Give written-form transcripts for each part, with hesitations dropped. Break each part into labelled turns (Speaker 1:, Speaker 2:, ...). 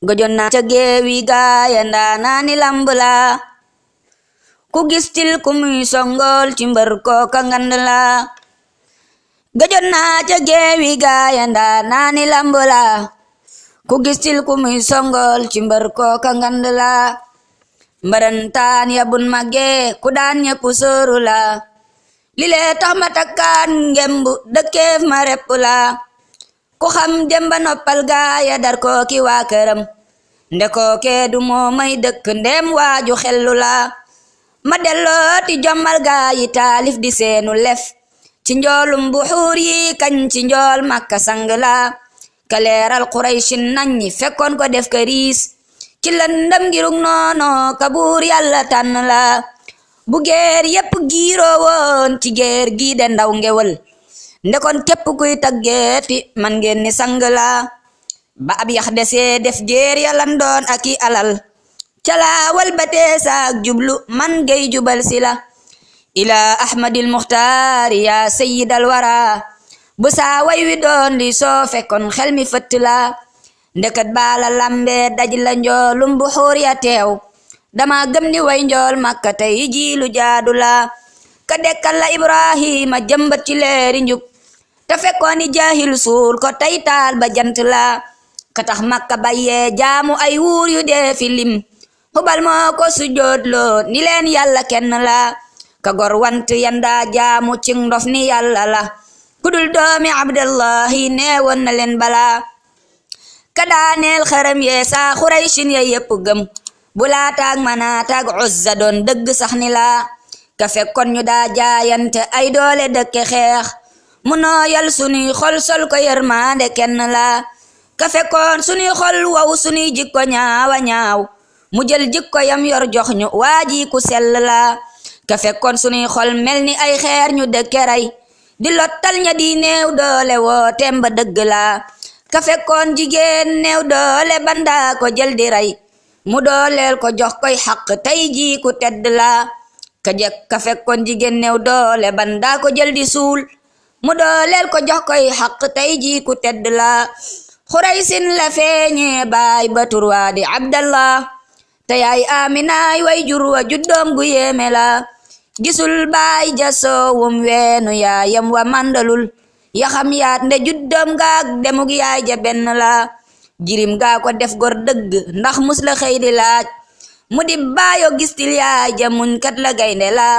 Speaker 1: gojon na ca geewi gaaya ndaanaani lamb la ku gis til ku muy songol ci mbër kooka ngand la gojon na ca geewi gaaya ndaanaani lamb la ku gis til ku muy songol ci mbër kooka ngand la mbarantaan ya bun magge ku daan ñepp sóoru la lile tax ma takkaan ngembu dëkkeef ma repp la ku xam demba noppal gaaya dar kooki waa këram nde kooke du moo may dëkk ndem waaju xellu la ma dellooti jommal gaayi taalif di seenu lef ci njoolum bu xuur yi kañ ci njool makka sang la kaleeral qurayshin naññi fekkoon ko def këriis ci lëndëm ngirug noono ka buur yàlla tànn la bu geer yépp giiroo woon ci geer gi de ndaw ngewal ndekon képp kuy taggeeti man ngeen ni sang la ba ab yax desee def jeer yalan doon aki alal calaawal ba teesaak jublu man gay jubal si la ila ahmadil muxtaari ya sayyidal wara bu saa way wi doon li soo fekkoon xel mi fëtt la ndeket baala lambe daj la njoolum bu xuur ya teew dama gëm ni way njool makka tey jiilu jaadu la ka dekkal la ibrahima jëmbat ci leeri njub te fekkoon ni jaahil suul ko tey taal ba jant la ka tax makka bayyee jaamu ay wuur yu dee fi lim hubal moo ko sujjoot loo ni leen yàlla kenn la ka gor want yanda jaamu cing ndof ni yàlla la kudul doomi abdallahi neewoon na leen bala ka daaneel xaram yee saa xurayshin ya yépp gëm bu laataag manaataag uzza doon dëgg sax ni la ka fekkoon ñu daa jaayante ay doole dëkke xeex mu nooyal sunuy xol sol ko yërmaande kenn la ka fekkoon sunuy xol waw sunuy jikko ñaawa ñaaw mu jël jikko yam yor jox ñu waaji ku sell la ka fekkoon sunuy xol mel ni ay xeer ñu dëkke rey di lottal ña di néew doole woo temba dëgg la ka fekkoon jigéen néew doole banda ko jël di rey mu dooleel ko jox koy xaq tey ji ku tedd la ka fekkoon jigéen néew doole banda ko jël di suul mu dooleel ko jox koy xaq tey ji ku tedd la xuraysin la feeñe baay ba turwaa di abdallah te yaay aminaay way jur wa juddoom gu yéeme la gisul baay ja soowum weenu yaayam wa mandalul yaxam yaat nde juddoom gaag demug yaay ja benn la jirim gaa ko def gor dëgg ndax mus la xëy di laaj mu di baayo gistil yaay ja muñ kat la gaynde la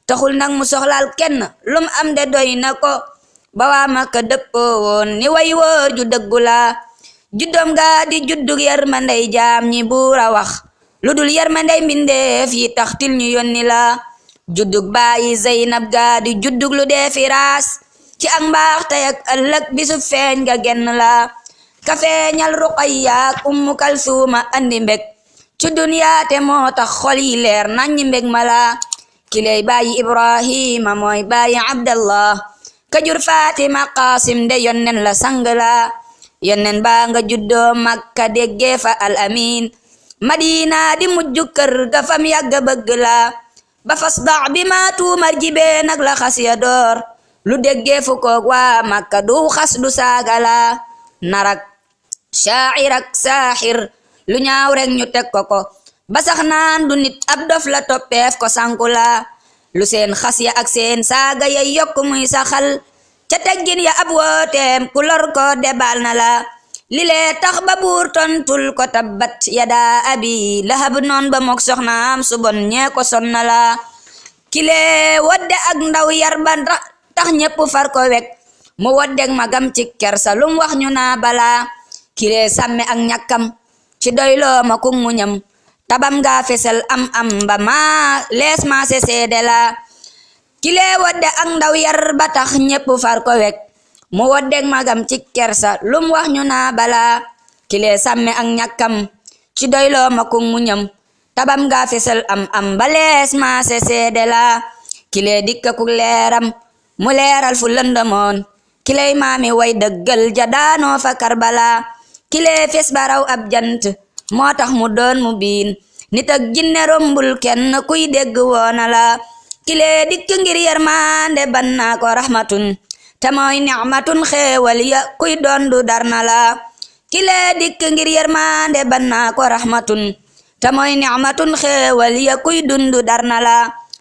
Speaker 1: taxul nag mu soxlaal kenn lum am de doy na ko ba waa Makka dëppoo woon ni way wóor ju dëggu la juddoom gaa di juddug yërmandey jaam ñi buura wax lu dul yërmandey mbindeef yi tax til ñu yónni la juddug baayi Zeynab gaa di juddug lu dee fi raas ci ak mbaax tey ak ëllëg bisu feeñ ga genn la ka feeñal Ruqayya ak Ummu Kalsuuma andi mbég ci duniyaa te moo tax xol yi leer naññi mbég ma la kiley baayi Ibrahima mooy baayi Abdallah ka jur Fatima Qasim de yonnen la sang la yonnen baa nga juddoo Makka déggee fa al amin Madina di mujju kër ga fam yàgga bëgg la ba fasda bi ma tuumar jibee nag la xas ya door lu déggee fu koog waa Makka du xas du saaga la narak shaa'ir ak saaxir lu ñaaw rek ñu teg ko ba sax naan du nit ab dof la toppeef ko sanku la lu seen xas ya ak seen saaga ya yokk muy saxal ca teggin ya ab wooteem ku lor ko debal na la lilee tax ba buur tontul ko tabbat yadaa abi lahab noon ba mook soxnaam su bon ñee ko sonna la kilee wodde ak ndaw yar ba tax ñépp far ko wek mu woddeg magam ci kersa lum wax ñu naa bala kilee sàmme ak ñàkkam ci doyloo ma ku muñam tabam nga fesel am ba ma lees ma se seede la kilee wodde ak ndaw yar ba tax ñépp far ko wek mu woddeg magam ci kersa lum wax ñu naa bala kilee sàmme ak ñàkkam ci doyloo ma ku muñam tabam nga fesel am ba lees ma se seede la kilee dikka ku leeram mu leeral fu lëndëmoon kiley maami way dëggal ja daanoo fa Karbala kilee fes baraw ab jant moo tax mu doon mu biin nit ak jinne rombul kenn kuy dégg woona la kilee dikk ngir yërmande banna ko rahmatun te mooy ni'matun xéewal ya kuy doon du dar na la kile dikk ngir yermande banna ko rahmatun tamoy ni'matun xewal ya kuy dundu darna la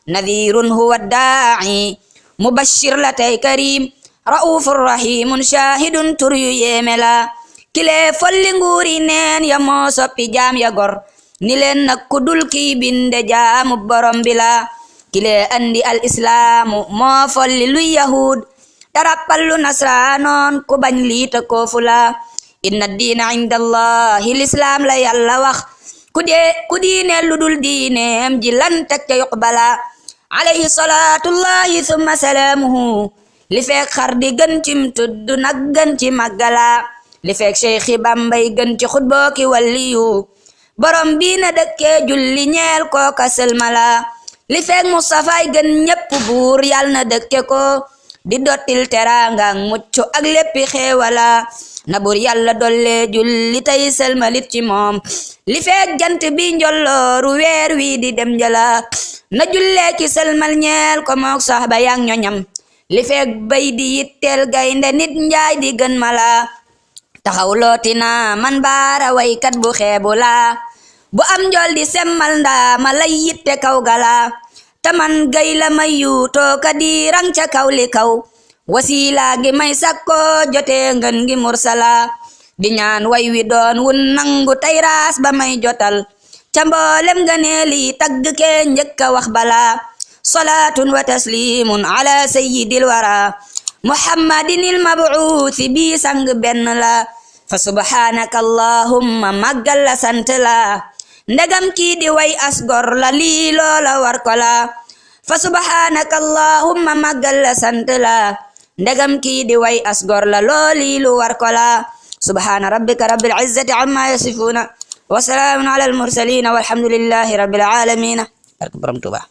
Speaker 1: nadhirun huwa da'i mubashir la tay karim raufur rahimun shahidun tur yu yéeme la kile folli nguuri neen ya moo soppi jaam ya gor ni leen nak ku dul kii binde jaamu borom bi la kile andi al islaamu moo folli luy yahud tarappallu nasraanon ku bañ liita koofu la inna diina inda allahi lislaam la yàlla wax ku diine lu dul diineem ji lan teg ca yuqbala alayhi salaatullahi thumma salaamuhu li fekk xar di gën cim tudd nag gën ci màggala li fekk Cheikhi Bambay gën ci xutbooki waliyu borom bi na dëkke julli ñeel kooka sëlmala li fekk Mustafaay gën ñépp buur yal na dëkke ko di dottil teranga mucc ak léppi xeewala na buur yàlla dolle julli tay sëlmalit ci moom li fekk jant bi njolooru weer wi di dem jala na jullee ci sëlmal ñeel ko mook saxba yang ñoñam li fekk bay di yitteel gaynde nit njaay di gën mala taxaw lootina man baara waykat bu xeebu la bu am njol di semmal ndaa ma lay yitte kaw gala taman gay la may yuutoo ka di rang ca kaw li kaw wasiila gi may sakko jote ngën gi mursala di ñaan way wi doon wun nangu tayraas ba may jotal ca mboolem ganeeli tagg ke njëkka wax bala salaatun wa taslimun ala sayyidil wara muhammadin il mabuuthi bi sang benn la fa subhanaka allahumma màggal la sant la ndegam kii di way asgor la lii loola war ko la fa subhanaka allahumma màggal la sant la ndegam kii di way asgor la looli lu war ko la subhana rabbika rabbil izzati amma yasifuna wa salaamun ala al mursalin walhamdulillahi rabbil alamin barke borom Tuuba